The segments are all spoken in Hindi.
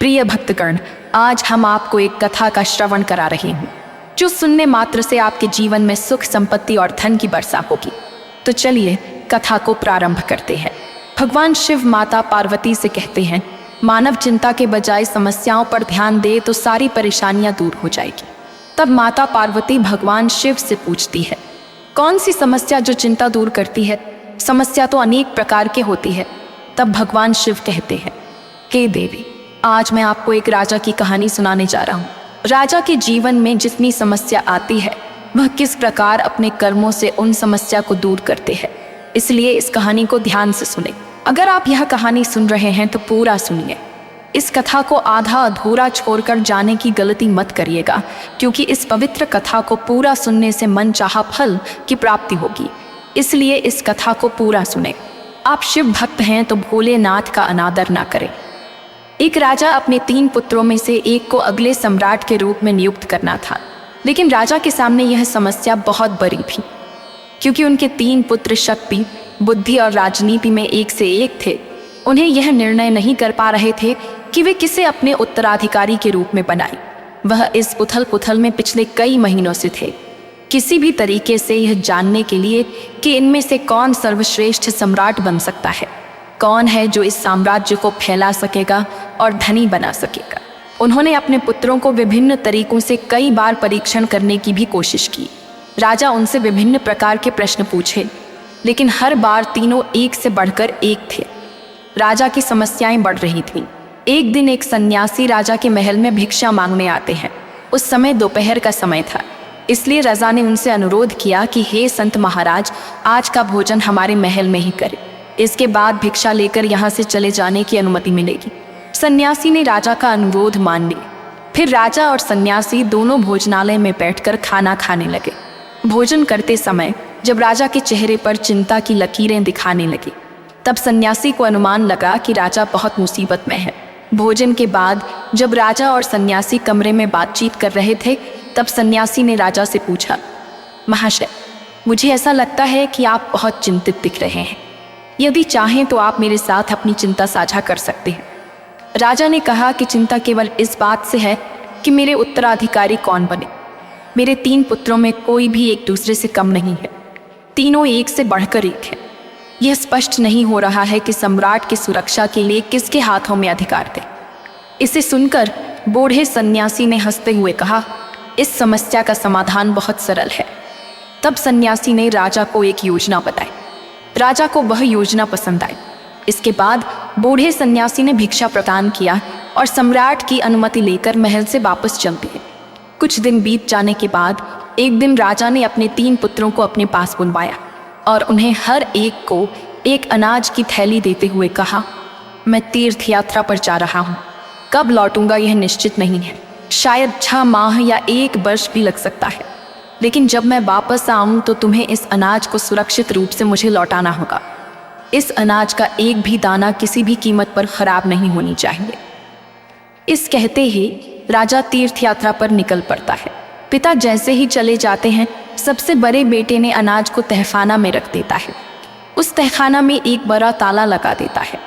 प्रिय भक्तगण, आज हम आपको एक कथा का श्रवण करा रहे हैं जो सुनने मात्र से आपके जीवन में सुख, संपत्ति और धन की वर्षा होगी। तो चलिए कथा को प्रारंभ करते हैं। भगवान शिव माता पार्वती से कहते हैं, मानव चिंता के बजाय समस्याओं पर ध्यान दे तो सारी परेशानियां दूर हो जाएगी। तब माता पार्वती भगवान शिव से पूछती है, कौन सी समस्या जो चिंता दूर करती है? समस्या तो अनेक प्रकार की होती है। तब भगवान शिव कहते हैं, हे देवी, आज मैं आपको एक राजा की कहानी सुनाने जा रहा हूँ। राजा के जीवन में जितनी समस्या आती है वह किस प्रकार अपने कर्मों से उन समस्या को दूर करते हैं। इसलिए इस कहानी को ध्यान से सुने। अगर आप यह कहानी सुन रहे हैं तो पूरा सुनिए। इस कथा को आधा अधूरा छोड़कर जाने की गलती मत करिएगा, क्योंकि इस पवित्र कथा को पूरा सुनने से मनचाहा फल की प्राप्ति होगी। इसलिए इस कथा को पूरा सुने। आप शिव भक्त हैं तो भोलेनाथ का अनादर ना करें। एक राजा अपने 3 पुत्रों में से एक को अगले सम्राट के रूप में नियुक्त करना था, लेकिन राजा के सामने यह समस्या बहुत बड़ी थी, क्योंकि उनके 3 पुत्र शक्ति, बुद्धि और राजनीति में एक से एक थे। उन्हें यह निर्णय नहीं कर पा रहे थे कि वे किसे अपने उत्तराधिकारी के रूप में बनाएं। वह इस उथल पुथल में पिछले कई महीनों से थे, किसी भी तरीके से यह जानने के लिए कि इनमें से कौन सर्वश्रेष्ठ सम्राट बन सकता है, कौन है जो इस साम्राज्य को फैला सकेगा और धनी बना सकेगा। उन्होंने अपने पुत्रों को विभिन्न तरीकों से कई बार परीक्षण करने की भी कोशिश की। राजा उनसे विभिन्न प्रकार के प्रश्न पूछे, लेकिन हर बार तीनों एक से बढ़कर एक थे। राजा की समस्याएं बढ़ रही थीं। एक दिन एक सन्यासी राजा के महल में भिक्षा मांगने आते हैं। उस समय दोपहर का समय था, इसलिए राजा ने उनसे अनुरोध किया कि हे संत महाराज, आज का भोजन हमारे महल में ही करें। इसके बाद भिक्षा लेकर यहाँ से चले जाने की अनुमति मिलेगी। सन्यासी ने राजा का अनुरोध मान लिया। फिर राजा और सन्यासी दोनों भोजनालय में बैठकर खाना खाने लगे। भोजन करते समय जब राजा के चेहरे पर चिंता की लकीरें दिखाने लगी, तब सन्यासी को अनुमान लगा कि राजा बहुत मुसीबत में है। भोजन के बाद जब राजा और सन्यासी कमरे में बातचीत कर रहे थे, तब सन्यासी ने राजा से पूछा, महाशय, मुझे ऐसा लगता है कि आप बहुत चिंतित दिख रहे हैं। यदि चाहें तो आप मेरे साथ अपनी चिंता साझा कर सकते हैं। राजा ने कहा कि चिंता केवल इस बात से है कि मेरे उत्तराधिकारी कौन बने। मेरे 3 पुत्रों में कोई भी एक दूसरे से कम नहीं है, तीनों एक से बढ़कर एक है। यह स्पष्ट नहीं हो रहा है कि सम्राट की सुरक्षा के लिए किसके हाथों में अधिकार थे। इसे सुनकर बूढ़े सन्यासी ने हंसते हुए कहा, इस समस्या का समाधान बहुत सरल है। तब सन्यासी ने राजा को एक योजना बताई। राजा को वह योजना पसंद आई। इसके बाद बूढ़े सन्यासी ने भिक्षा प्रदान किया और सम्राट की अनुमति लेकर महल से वापस चल दिए। कुछ दिन बीत जाने के बाद एक दिन राजा ने अपने 3 पुत्रों को अपने पास बुलवाया और उन्हें हर एक को एक अनाज की थैली देते हुए कहा, मैं तीर्थ यात्रा पर जा रहा हूँ। कब लौटूंगा यह निश्चित नहीं है। शायद 6 माह या 1 वर्ष भी लग सकता है, लेकिन जब मैं वापस आऊं तो तुम्हें इस अनाज को सुरक्षित रूप से मुझे लौटाना होगा। इस अनाज का एक भी दाना किसी भी कीमत पर खराब नहीं होनी चाहिए। इस कहते ही राजा तीर्थ यात्रा पर निकल पड़ता है। पिता जैसे ही चले जाते हैं, सबसे बड़े बेटे ने अनाज को तहखाना में रख देता है। उस तहखाना में एक बड़ा ताला लगा देता है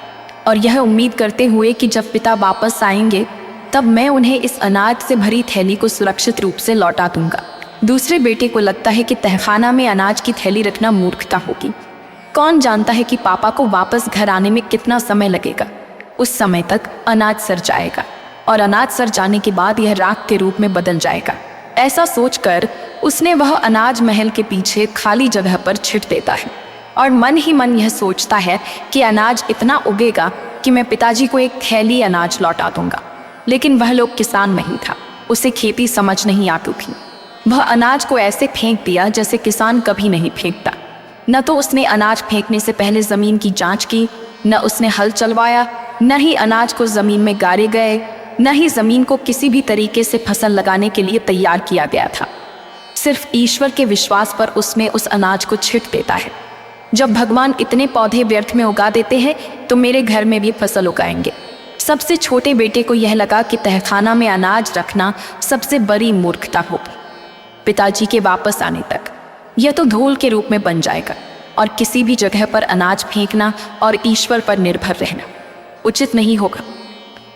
और यह उम्मीद करते हुए कि जब पिता वापस आएंगे तब मैं उन्हें इस अनाज से भरी थैली को सुरक्षित रूप से लौटा दूंगा। दूसरे बेटे को लगता है कि तहखाना में अनाज की थैली रखना मूर्खता होगी। कौन जानता है कि पापा को वापस घर आने में कितना समय लगेगा। उस समय तक अनाज सड़ जाएगा और अनाज सड़ जाने के बाद यह राख के रूप में बदल जाएगा। ऐसा सोचकर उसने वह अनाज महल के पीछे खाली जगह पर छिट देता है और मन ही मन यह सोचता है कि अनाज इतना उगेगा कि मैं पिताजी को एक थैली अनाज लौटा दूंगा। लेकिन वह लोग किसान नहीं था, उसे खेती समझ नहीं आती थी। वह अनाज को ऐसे फेंक दिया जैसे किसान कभी नहीं फेंकता। न तो उसने अनाज फेंकने से पहले ज़मीन की जांच की, न उसने हल चलवाया, न ही अनाज को ज़मीन में गाड़े गए, न ही ज़मीन को किसी भी तरीके से फसल लगाने के लिए तैयार किया गया था। सिर्फ ईश्वर के विश्वास पर उसने उस अनाज को छिट देता है। जब भगवान इतने पौधे व्यर्थ में उगा देते हैं तो मेरे घर में भी फसल उगाएंगे। सबसे छोटे बेटे को यह लगा कि तहखाना में अनाज रखना सबसे बड़ी मूर्खता होगी। पिताजी के वापस आने तक यह तो धूल के रूप में बन जाएगा और किसी भी जगह पर अनाज फेंकना और ईश्वर पर निर्भर रहना उचित नहीं होगा।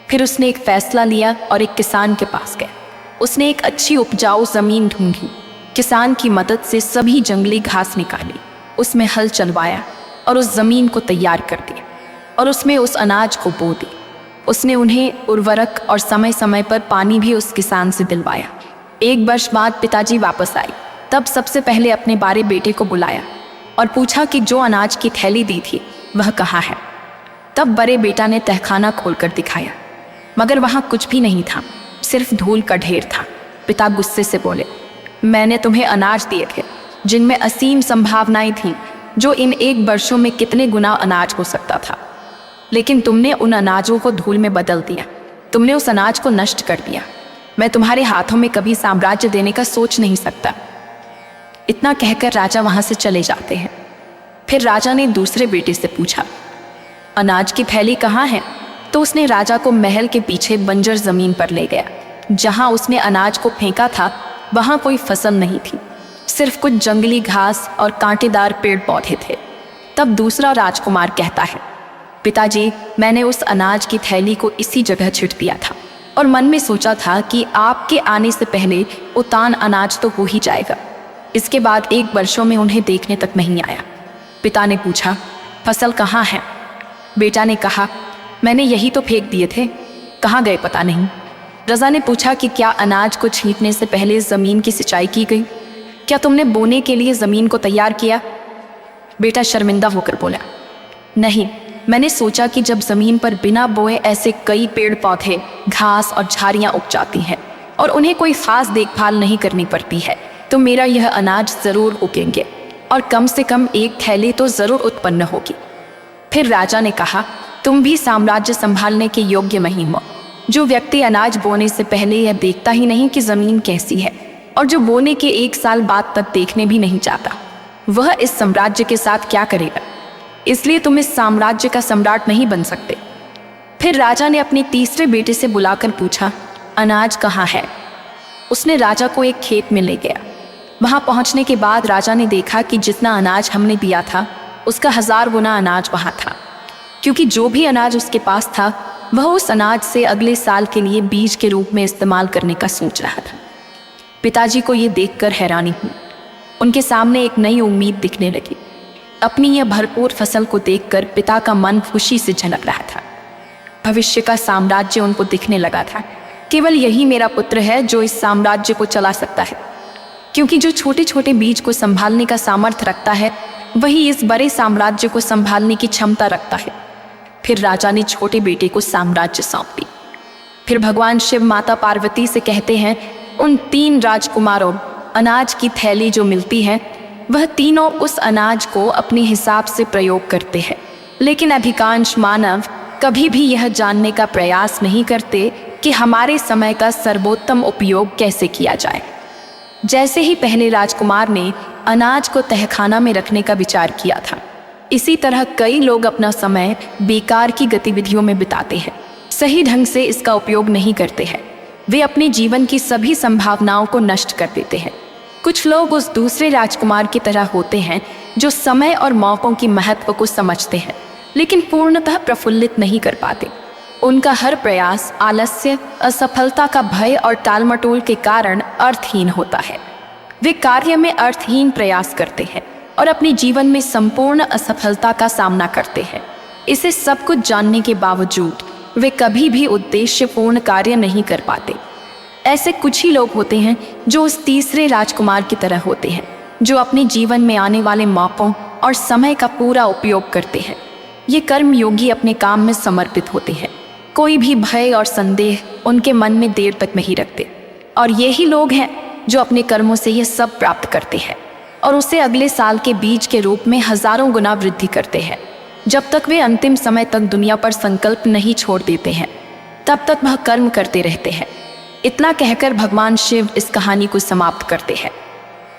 फिर उसने एक फैसला लिया और एक किसान के पास गया। उसने एक अच्छी उपजाऊ जमीन ढूंढी, किसान की मदद से सभी जंगली घास निकाली, उसमें हल चलवाया और उस जमीन को तैयार कर दिया और उसमें उस अनाज को बो दी। उसने उन्हें उर्वरक और समय समय पर पानी भी उस किसान से दिलवाया। 1 वर्ष बाद पिताजी वापस आए। तब सबसे पहले अपने बारे बेटे को बुलाया और पूछा कि जो अनाज की थैली दी थी वह कहाँ है। तब बड़े बेटा ने तहखाना खोलकर दिखाया, मगर वहाँ कुछ भी नहीं था, सिर्फ धूल का ढेर था। पिता गुस्से से बोले, मैंने तुम्हें अनाज दिए थे जिनमें असीम संभावनाएं थीं, जो इन 1 वर्षों में कितने गुना अनाज हो सकता था, लेकिन तुमने उन अनाजों को धूल में बदल दिया। तुमने उस अनाज को नष्ट कर दिया। मैं तुम्हारे हाथों में कभी साम्राज्य देने का सोच नहीं सकता। इतना कहकर राजा वहां से चले जाते हैं। फिर राजा ने दूसरे बेटे से पूछा, अनाज की थैली कहाँ है? तो उसने राजा को महल के पीछे बंजर जमीन पर ले गया। जहां उसने अनाज को फेंका था वहां कोई फसल नहीं थी, सिर्फ कुछ जंगली घास और कांटेदार पेड़ पौधे थे। तब दूसरा राजकुमार कहता है, पिताजी, मैंने उस अनाज की थैली को इसी जगह छिट दिया था और मन में सोचा था कि आपके आने से पहले उतान अनाज तो हो ही जाएगा। इसके बाद 1 वर्षों में उन्हें देखने तक नहीं आया। पिता ने पूछा, फसल कहाँ है? बेटा ने कहा, मैंने यही तो फेंक दिए थे, कहाँ गए पता नहीं। रजा ने पूछा कि क्या अनाज को छींटने से पहले ज़मीन की सिंचाई की गई? क्या तुमने बोने के लिए ज़मीन को तैयार किया? बेटा शर्मिंदा होकर बोला, नहीं, मैंने सोचा कि जब ज़मीन पर बिना बोए ऐसे कई पेड़ पौधे, घास और झाड़ियाँ उग जाती हैं और उन्हें कोई ख़ास देखभाल नहीं करनी पड़ती है, तो मेरा यह अनाज ज़रूर उगेंगे और कम से कम 1 थैली तो ज़रूर उत्पन्न होगी। फिर राजा ने कहा, तुम भी साम्राज्य संभालने के योग्य नहीं हो। जो व्यक्ति अनाज बोने से पहले यह देखता ही नहीं कि ज़मीन कैसी है और जो बोने के 1 साल बाद तक देखने भी नहीं चाहता, वह इस साम्राज्य के साथ क्या करेगा? इसलिए तुम इस साम्राज्य का सम्राट नहीं बन सकते। फिर राजा ने अपने तीसरे बेटे से बुलाकर पूछा, अनाज कहाँ है? उसने राजा को एक खेत में ले गया। वहां पहुंचने के बाद राजा ने देखा कि जितना अनाज हमने दिया था उसका 1000 गुना अनाज वहां था, क्योंकि जो भी अनाज उसके पास था वह उस अनाज से अगले साल के लिए बीज के रूप में इस्तेमाल करने का सोच रहा था। पिताजी को ये देखकर हैरानी हुई। उनके सामने एक नई उम्मीद दिखने लगी। अपनी यह भरपूर फसल को देखकर पिता का मन खुशी से झलक रहा था। भविष्य का साम्राज्य उनको दिखने लगा था। केवल यही मेरा पुत्र है जो इस साम्राज्य को चला सकता है, क्योंकि जो छोटे छोटे बीज को संभालने का सामर्थ्य रखता है वही इस बड़े साम्राज्य को संभालने की क्षमता रखता है। फिर राजा ने छोटे बेटे को साम्राज्य सौंप दी। फिर भगवान शिव माता पार्वती से कहते हैं, उन 3 राजकुमारों अनाज की थैली जो मिलती है वह तीनों उस अनाज को अपने हिसाब से प्रयोग करते हैं, लेकिन अधिकांश मानव कभी भी यह जानने का प्रयास नहीं करते कि हमारे समय का सर्वोत्तम उपयोग कैसे किया जाए। जैसे ही पहले राजकुमार ने अनाज को तहखाना में रखने का विचार किया था, इसी तरह कई लोग अपना समय बेकार की गतिविधियों में बिताते हैं, सही ढंग से इसका उपयोग नहीं करते हैं। वे अपने जीवन की सभी संभावनाओं को नष्ट कर देते हैं। कुछ लोग उस दूसरे राजकुमार की तरह होते हैं जो समय और मौकों की महत्व को समझते हैं, लेकिन पूर्णतः प्रफुल्लित नहीं कर पाते। उनका हर प्रयास आलस्य, असफलता का भय और टालमटोल के कारण अर्थहीन होता है। वे कार्य में अर्थहीन प्रयास करते हैं और अपने जीवन में संपूर्ण असफलता का सामना करते हैं। इसे सब कुछ जानने के बावजूद वे कभी भी उद्देश्यपूर्ण कार्य नहीं कर पाते। ऐसे कुछ ही लोग होते हैं जो उस तीसरे राजकुमार की तरह होते हैं, जो अपने जीवन में आने वाले मौकों और समय का पूरा उपयोग करते हैं। ये कर्मयोगी अपने काम में समर्पित होते हैं। कोई भी भय और संदेह उनके मन में देर तक नहीं रखते, और यही लोग हैं जो अपने कर्मों से ये सब प्राप्त करते हैं और उसे अगले साल के बीज के रूप में हजारों गुना वृद्धि करते हैं। जब तक वे अंतिम समय तक दुनिया पर संकल्प नहीं छोड़ देते हैं, तब तक वह कर्म करते रहते हैं। इतना कहकर भगवान शिव इस कहानी को समाप्त करते हैं।